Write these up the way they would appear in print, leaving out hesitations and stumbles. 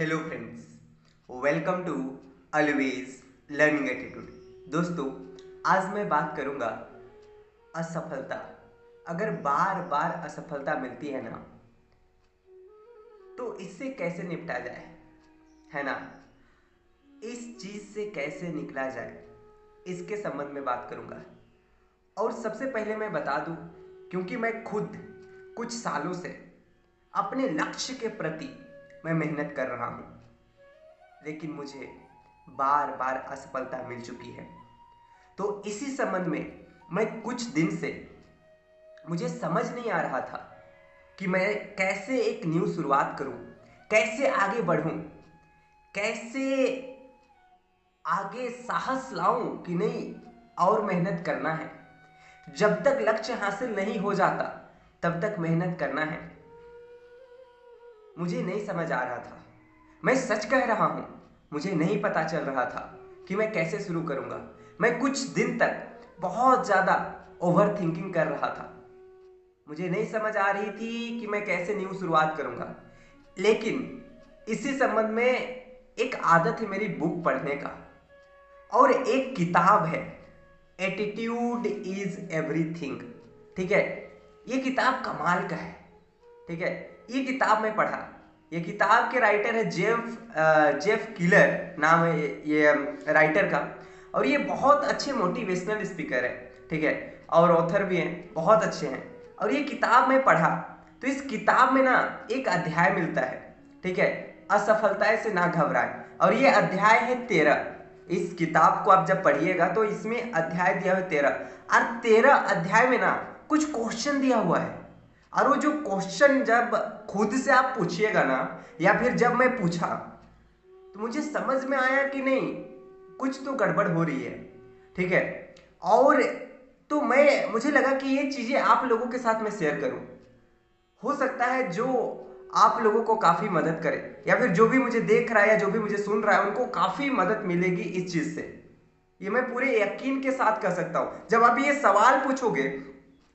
Hello friends, welcome to always learning attitude. दोस्तों, आज मैं बात करूंगा असफलता। अगर बार बार असफलता मिलती है ना, तो इससे कैसे निपटा जाए, है ना। इस चीज से कैसे निकला जाए, इसके संबंध में बात करूंगा। और सबसे पहले मैं बता दूं, क्योंकि मैं खुद कुछ सालों से अपने लक्ष्य के प्रति मैं मेहनत कर रहा हूं, लेकिन मुझे बार बार असफलता मिल चुकी है। तो इसी संबंध में मैं कुछ दिन से मुझे समझ नहीं आ रहा था कि मैं कैसे एक न्यू शुरुआत करूं, कैसे आगे बढ़ूं, कैसे आगे साहस लाऊं कि नहीं और मेहनत करना है। जब तक लक्ष्य हासिल नहीं हो जाता तब तक मेहनत करना है। मुझे नहीं समझ आ रहा था, मैं सच कह रहा हूं, मुझे नहीं पता चल रहा था कि मैं कैसे शुरू करूंगा। मैं कुछ दिन तक बहुत ज्यादा ओवर थिंकिंग कर रहा था। मुझे नहीं समझ आ रही थी कि मैं कैसे न्यू शुरुआत करूंगा। लेकिन इसी संबंध में एक आदत है मेरी बुक पढ़ने का, और एक किताब है एटीट्यूड इज एवरीथिंग। ठीक है, ये किताब कमाल का है। ठीक है, ये किताब मैं पढ़ा। ये किताब के राइटर है जेफ किलर, नाम है ये राइटर का। और ये बहुत अच्छे मोटिवेशनल स्पीकर है। ठीक है, और ऑथर भी हैं, बहुत अच्छे हैं। और ये किताब मैं पढ़ा, तो इस किताब में ना एक अध्याय मिलता है। ठीक है, असफलताएं से ना घबराएं। और ये अध्याय है 13। इस किताब को आप जब पढ़िएगा तो इसमें अध्याय दिया हुआ 13, और 13 अध्याय में ना कुछ क्वेश्चन दिया हुआ है। और वो जो क्वेश्चन जब खुद से आप पूछिएगा ना, या फिर जब मैं पूछा, तो मुझे समझ में आया कि नहीं, कुछ तो गड़बड़ हो रही है। ठीक है, और तो मुझे लगा कि ये चीजें आप लोगों के साथ मैं शेयर करूं। हो सकता है जो आप लोगों को काफी मदद करे, या फिर जो भी मुझे देख रहा है या जो भी मुझे सुन रहा है उनको काफी मदद मिलेगी इस चीज से। ये मैं पूरे यकीन के साथ कह सकता हूं। जब आप ये सवाल पूछोगे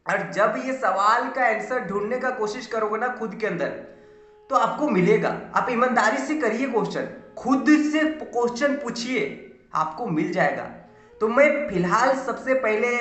और जब ये सवाल का आंसर ढूंढने का कोशिश करोगे ना खुद के अंदर, तो आपको मिलेगा। आप ईमानदारी से करिए क्वेश्चन, खुद से क्वेश्चन पूछिए, आपको मिल जाएगा। तो मैं फिलहाल सबसे पहले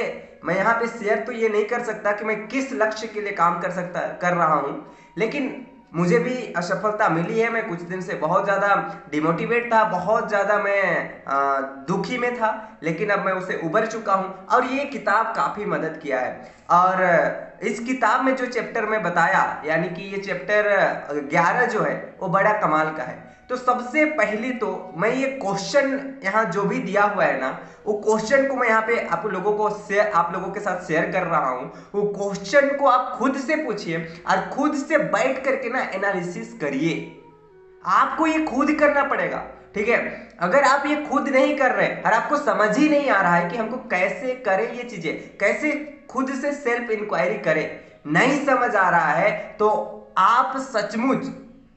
मैं यहाँ पे शेयर तो ये नहीं कर सकता कि मैं किस लक्ष्य के लिए काम कर रहा हूं, लेकिन मुझे भी असफलता मिली है। मैं कुछ दिन से बहुत ज़्यादा डिमोटिवेट था, बहुत ज़्यादा मैं दुखी में था, लेकिन अब मैं उसे उबर चुका हूं। और ये किताब काफ़ी मदद किया है। और इस किताब में जो चैप्टर में बताया, यानी कि ये चैप्टर 11 जो है वो बड़ा कमाल का है। तो सबसे पहली तो मैं ये क्वेश्चन यहाँ जो भी दिया हुआ है ना, वो क्वेश्चन को मैं यहाँ पे आप लोगों के साथ शेयर कर रहा हूँ। वो क्वेश्चन को आप खुद से पूछिए और खुद से बैठ करके ना एनालिसिस करिए। आपको ये खुद करना पड़ेगा। ठीक है, अगर आप ये खुद नहीं कर रहे और आपको समझ ही नहीं आ रहा है कि हमको कैसे करें ये चीजें, कैसे खुद से सेल्फ इंक्वायरी करें, नहीं समझ आ रहा है, तो आप सचमुच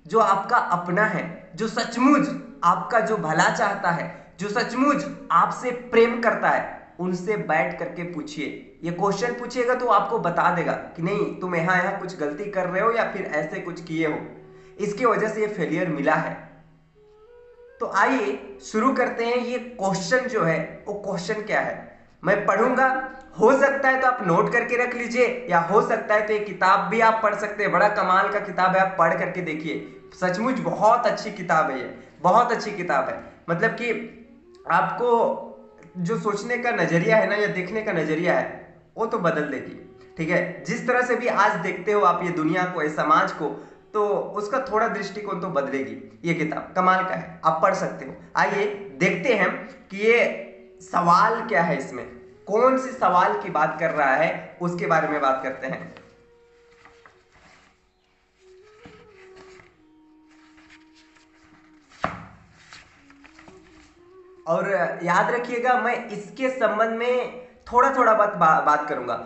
जो आपका अपना है, जो सचमुच आपका जो भला चाहता है, जो सचमुच आपसे प्रेम करता है, उनसे बैठ करके पूछिए। ये क्वेश्चन पूछिएगा तो आपको बता देगा कि नहीं, तुम यहाँ यहाँ कुछ गलती कर रहे हो या फिर ऐसे कुछ किए हो, इसकी वजह से ये फेलियर मिला है। तो आइए शुरू करते हैं। ये क्वेश्चन जो है वो क्वेश्चन क्या है मैं पढ़ूंगा। हो सकता है तो आप नोट करके रख लीजिए, या हो सकता है तो ये किताब भी आप पढ़ सकते हैं। बड़ा कमाल का किताब है, आप पढ़ करके देखिए। सचमुच बहुत अच्छी किताब है, ये बहुत अच्छी किताब है। मतलब कि आपको जो सोचने का नजरिया है ना, या देखने का नजरिया है, वो तो बदल देगी। ठीक है, जिस तरह से भी आज देखते हो आप ये दुनिया को, ये समाज को, तो उसका थोड़ा दृष्टिकोण तो बदलेगी। ये किताब कमाल का है, आप पढ़ सकते हो। आइए देखते हैं कि ये सवाल क्या है, इसमें कौन सी सवाल की बात कर रहा है, उसके बारे में बात करते हैं। और याद रखिएगा, मैं इसके संबंध में थोड़ा थोड़ा बात करूंगा,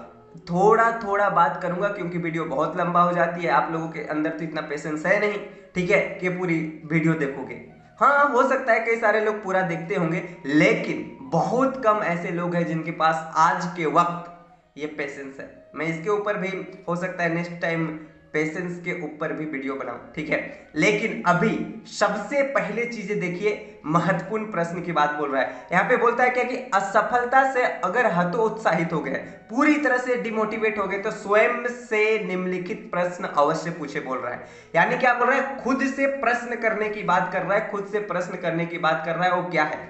थोड़ा थोड़ा बात करूंगा, क्योंकि वीडियो बहुत लंबा हो जाती है। आप लोगों के अंदर तो इतना पेशेंस है नहीं, ठीक है, कि पूरी वीडियो देखोगे। हाँ, हो सकता है कई सारे लोग पूरा देखते होंगे, लेकिन बहुत कम ऐसे लोग हैं जिनके पास आज के वक्त ये पेशेंस है। मैं इसके ऊपर भी हो सकता है नेक्स्ट टाइम पेशेंस के ऊपर भी वीडियो बनाऊं, ठीक है। लेकिन अभी सबसे पहले चीजें देखिए, महत्वपूर्ण प्रश्न की बात बोल रहा है यहाँ पे। बोलता है क्या कि असफलता से अगर हतोत्साहित हो गए, पूरी तरह से डिमोटिवेट हो गए, तो स्वयं से निम्नलिखित प्रश्न अवश्य पूछे बोल रहा है। यानी क्या बोल रहा है, खुद से प्रश्न करने की बात कर रहा है, खुद से प्रश्न करने की बात कर रहा है। वो क्या है,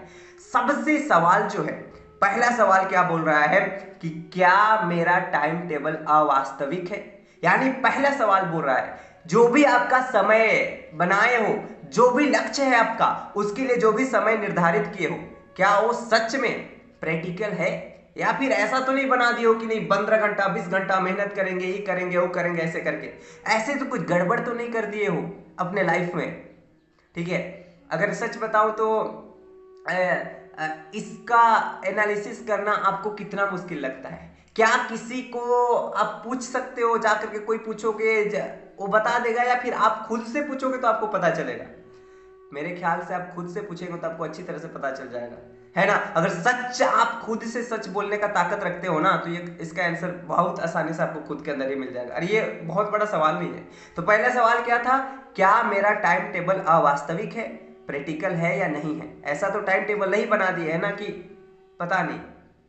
सबसे सवाल जो है, पहला सवाल क्या बोल रहा है कि क्या मेरा टाइम टेबल अवास्तविक है। यानी पहला सवाल बोल रहा है, जो भी आपका समय बनाए हो, जो भी लक्ष्य है आपका, उसके लिए जो भी समय निर्धारित किए हो, क्या वो सच में प्रैक्टिकल है, या फिर ऐसा तो नहीं बना दिए हो कि नहीं 15 घंटा 20 घंटा मेहनत करेंगे, ये करेंगे वो करेंगे, ऐसे करके ऐसे तो कुछ गड़बड़ तो नहीं कर दिए हो अपने लाइफ में, ठीक है। अगर सच बताऊं तो इसका एनालिसिस करना आपको कितना मुश्किल लगता है। क्या किसी को आप पूछ सकते हो, जाकर के कोई पूछोगे वो बता देगा, या फिर आप खुद से पूछोगे तो आपको पता चलेगा। मेरे ख्याल से आप खुद से पूछेंगे तो आपको अच्छी तरह से पता चल जाएगा, है ना। अगर सच आप खुद से सच बोलने का ताकत रखते हो ना, तो ये इसका आंसर बहुत आसानी से आपको खुद के अंदर ही मिल जाएगा। और ये बहुत बड़ा सवाल नहीं है। तो पहला सवाल क्या था, क्या मेरा टाइम टेबल अवास्तविक है, प्रैक्टिकल है या नहीं है। ऐसा तो टाइम टेबल नहीं बना दिए है ना कि पता नहीं,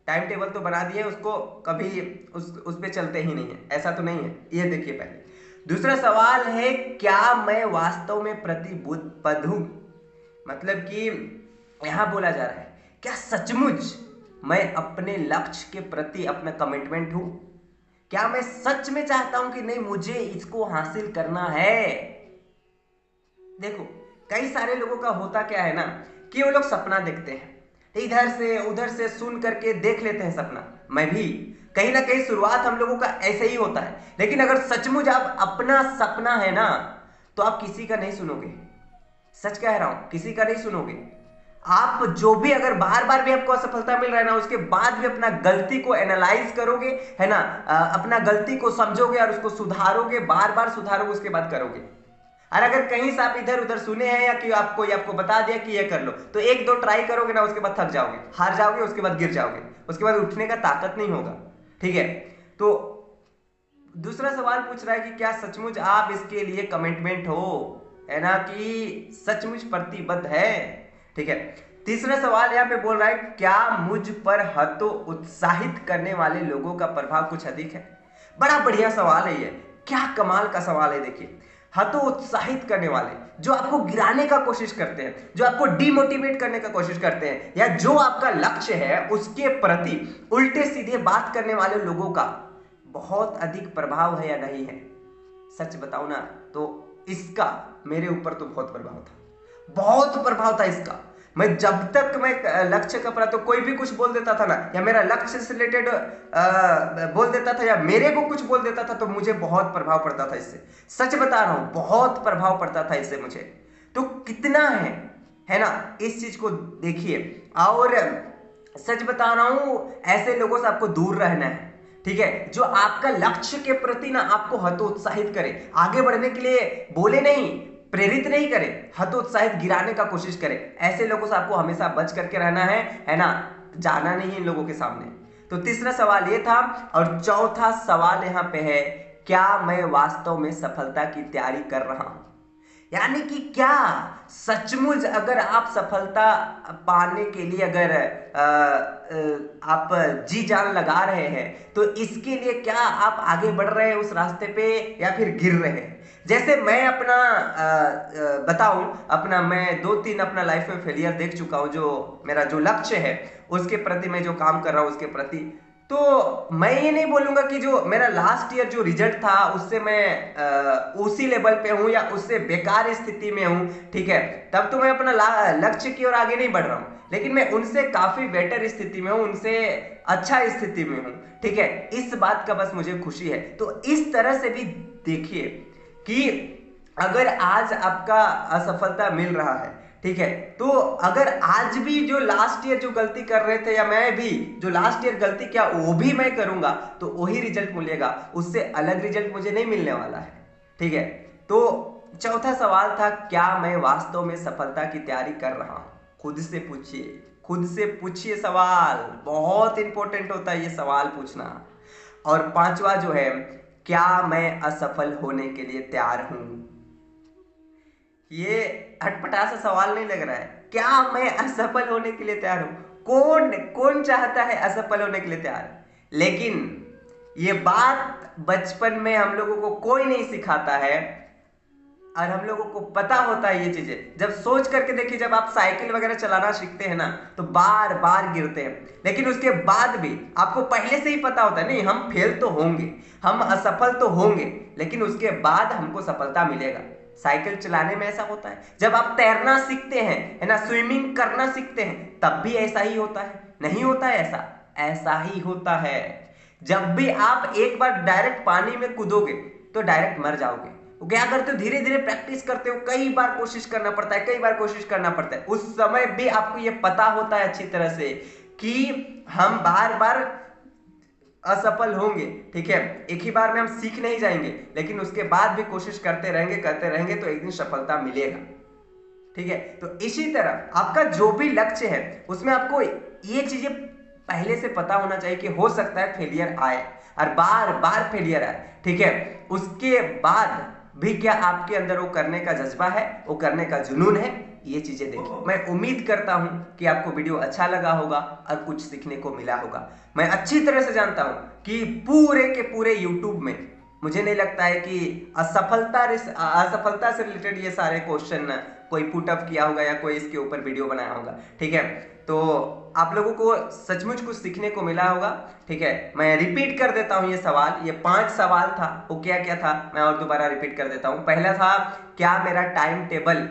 टाइम टेबल तो बना दिए, उसको कभी उस पे चलते ही नहीं है, ऐसा तो नहीं है। ये देखिए पहले। दूसरा सवाल है, क्या मैं वास्तव में प्रतिबद्ध हूं। मतलब कि यहां बोला जा रहा है, क्या सचमुच मैं अपने लक्ष्य के प्रति अपना कमिटमेंट हूं। क्या मैं सच में चाहता हूं कि नहीं मुझे इसको हासिल करना है। देखो कई सारे लोगों का होता क्या है ना, कि वो लोग सपना देखते हैं, इधर से उधर से सुन करके देख लेते हैं सपना। मैं भी कहीं ना कहीं शुरुआत हम लोगों का ऐसे ही होता है। लेकिन अगर सचमुच आप अपना सपना है ना, तो आप किसी का नहीं सुनोगे। सच कह रहा हूं, किसी का नहीं सुनोगे। आप जो भी, अगर बार बार भी आपको असफलता मिल रहा है ना, उसके बाद भी अपना गलती को एनालाइज करोगे, है ना, अपना गलती को समझोगे और उसको सुधारोगे, बार बार सुधारोगे, उसके बाद करोगे। और अगर कहीं से आप इधर उधर सुने हैं या कि आपको बता दिया कि ये कर लो, तो एक दो ट्राई करोगे ना, उसके बाद थक जाओगे, हार जाओगे, उसके बाद गिर जाओगे, उसके बाद उठने का ताकत नहीं होगा, ठीक है। तो दूसरा सवाल पूछ रहा है कि क्या सचमुच आप इसके लिए कमिटमेंट हो, है ना, कि सचमुच प्रतिबद्ध है, ठीक है। तीसरा सवाल यहाँ पे बोल रहा है, क्या मुझ पर हतो उत्साहित करने वाले लोगों का प्रभाव कुछ अधिक है। बड़ा बढ़िया सवाल है ये, क्या कमाल का सवाल है। देखिए, हतो उत्साहित करने वाले, जो आपको गिराने का कोशिश करते हैं, जो आपको डिमोटिवेट करने का कोशिश करते हैं, या जो आपका लक्ष्य है उसके प्रति उल्टे सीधे बात करने वाले लोगों का बहुत अधिक प्रभाव है या नहीं है। सच बताऊं ना, तो इसका मेरे ऊपर तो बहुत प्रभाव था, बहुत प्रभाव था इसका। मैं जब तक मैं लक्ष्य का पढ़ा, तो कोई भी कुछ बोल देता था ना, या मेरा लक्ष्य से रिलेटेड बोल देता था, या मेरे को कुछ बोल देता था, तो मुझे बहुत प्रभाव पड़ता था इससे। सच बता रहा हूं, बहुत प्रभाव पड़ता था इससे मुझे। तो कितना है ना, इस चीज को देखिए। और सच बता रहा हूं, ऐसे लोगों से आपको दूर रहना है, ठीक है। जो आपका लक्ष्य के प्रति ना आपको हतोत्साहित करे, आगे बढ़ने के लिए बोले नहीं, प्रेरित नहीं करे, हतोत्साहित गिराने का कोशिश करे, ऐसे लोगों से आपको हमेशा बच करके रहना है ना, जाना नहीं है इन लोगों के सामने। तो तीसरा सवाल ये था। और चौथा सवाल यहाँ पे है, क्या मैं वास्तव में सफलता की तैयारी कर रहा हूं। यानी कि क्या सचमुच अगर आप सफलता पाने के लिए अगर आप जी जान लगा रहे हैं, तो इसके लिए क्या आप आगे बढ़ रहे हैं उस रास्ते पे, या फिर गिर रहे हैं। जैसे मैं अपना बताऊं, अपना मैं 2-3 अपना लाइफ में फेलियर देख चुका हूं। जो मेरा जो लक्ष्य है उसके प्रति मैं जो काम कर रहा हूं उसके प्रति, तो मैं ये नहीं बोलूंगा कि जो मेरा लास्ट ईयर जो रिजल्ट था उससे मैं उसी लेवल पे हूं या उससे बेकार स्थिति में हूं, ठीक है। तब तो मैं अपना लक्ष्य की ओर आगे नहीं बढ़ रहा हूं, लेकिन मैं उनसे काफी बेटर स्थिति में हूं, उनसे अच्छा स्थिति में हूं, ठीक है। इस बात का बस मुझे खुशी है। तो इस तरह से भी देखिए कि अगर आज आपका असफलता मिल रहा है, ठीक है, तो अगर आज भी जो लास्ट ईयर जो गलती कर रहे थे, या मैं भी जो लास्ट ईयर गलती किया वो भी मैं करूंगा, तो वही रिजल्ट मिलेगा, उससे अलग रिजल्ट मुझे नहीं मिलने वाला है, ठीक है। तो चौथा सवाल था, क्या मैं वास्तव में सफलता की तैयारी कर रहा हूं। खुद से पूछिए, खुद से पूछिए सवाल, बहुत इंपॉर्टेंट होता है ये सवाल पूछना। और पांचवा जो है, क्या मैं असफल होने के लिए तैयार हूं? ये अटपटा सा सवाल नहीं लग रहा है? क्या मैं असफल होने के लिए तैयार हूं? कौन कौन चाहता है असफल होने के लिए तैयार? लेकिन ये बात बचपन में हम लोगों को कोई नहीं सिखाता है, और हम लोगों को पता होता है ये चीजें। जब सोच करके देखिए, जब आप साइकिल वगैरह चलाना सीखते हैं ना, तो बार बार गिरते हैं, लेकिन उसके बाद भी आपको पहले से ही पता होता है नहीं, हम फेल तो होंगे, हम असफल तो होंगे, लेकिन उसके बाद हमको सफलता मिलेगा। साइकिल चलाने में ऐसा होता है, जब आप तैरना सीखते हैं, है ना, स्विमिंग करना सीखते हैं, तब भी ऐसा ही होता है। नहीं होता है ऐसा? ऐसा ही होता है। जब भी आप एक बार डायरेक्ट पानी में कूदोगे तो डायरेक्ट मर जाओगे। वो क्या करते हो, धीरे धीरे प्रैक्टिस करते हो, कई बार कोशिश करना पड़ता है, कई बार कोशिश करना पड़ता है। उस समय भी आपको ये पता होता है अच्छी तरह से कि हम बार बार असफल होंगे, ठीक है, एक ही बार में हम सीख नहीं जाएंगे, लेकिन उसके बाद भी कोशिश करते रहेंगे तो एक दिन सफलता मिलेगा। ठीक है, तो इसी तरह आपका जो भी लक्ष्य है उसमें आपको ये चीजें पहले से पता होना चाहिए कि हो सकता है फेलियर आए, और बार बार फेलियर आए, ठीक है, उसके बाद भी क्या आपके अंदर वो करने का जज्बा है, वो करने का जुनून है, ये चीजें देखिए। मैं उम्मीद करता हूं कि आपको वीडियो अच्छा लगा होगा और कुछ सीखने को मिला होगा। मैं अच्छी तरह से जानता हूं कि पूरे के पूरे यूट्यूब में मुझे नहीं लगता है कि असफलता से रिलेटेड ये सारे क्वेश्चन कोई पुट अप किया होगा या कोई इसके ऊपर वीडियो बनाया होगा। ठीक है, तो आप लोगों को सचमुच कुछ सीखने को मिला होगा। ठीक है, मैं रिपीट कर देता हूं ये सवाल, ये 5 सवाल था, वो क्या क्या था मैं और दोबारा रिपीट कर देता हूं। पहला था, क्या मेरा टाइम टेबल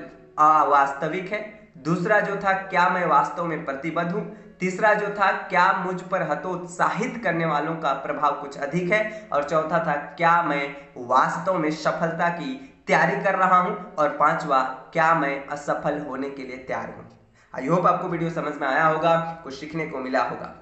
वास्तविक है? दूसरा जो था, क्या मैं वास्तव में प्रतिबद्ध हूं? तीसरा जो था, क्या मुझ पर हतोत्साहित करने वालों का प्रभाव कुछ अधिक है? और चौथा था, क्या मैं वास्तव में सफलता की तैयारी कर रहा हूं? और पांचवा, क्या मैं असफल होने के लिए तैयार हूं? आई होप आपको वीडियो समझ में आया होगा, कुछ सीखने को मिला होगा।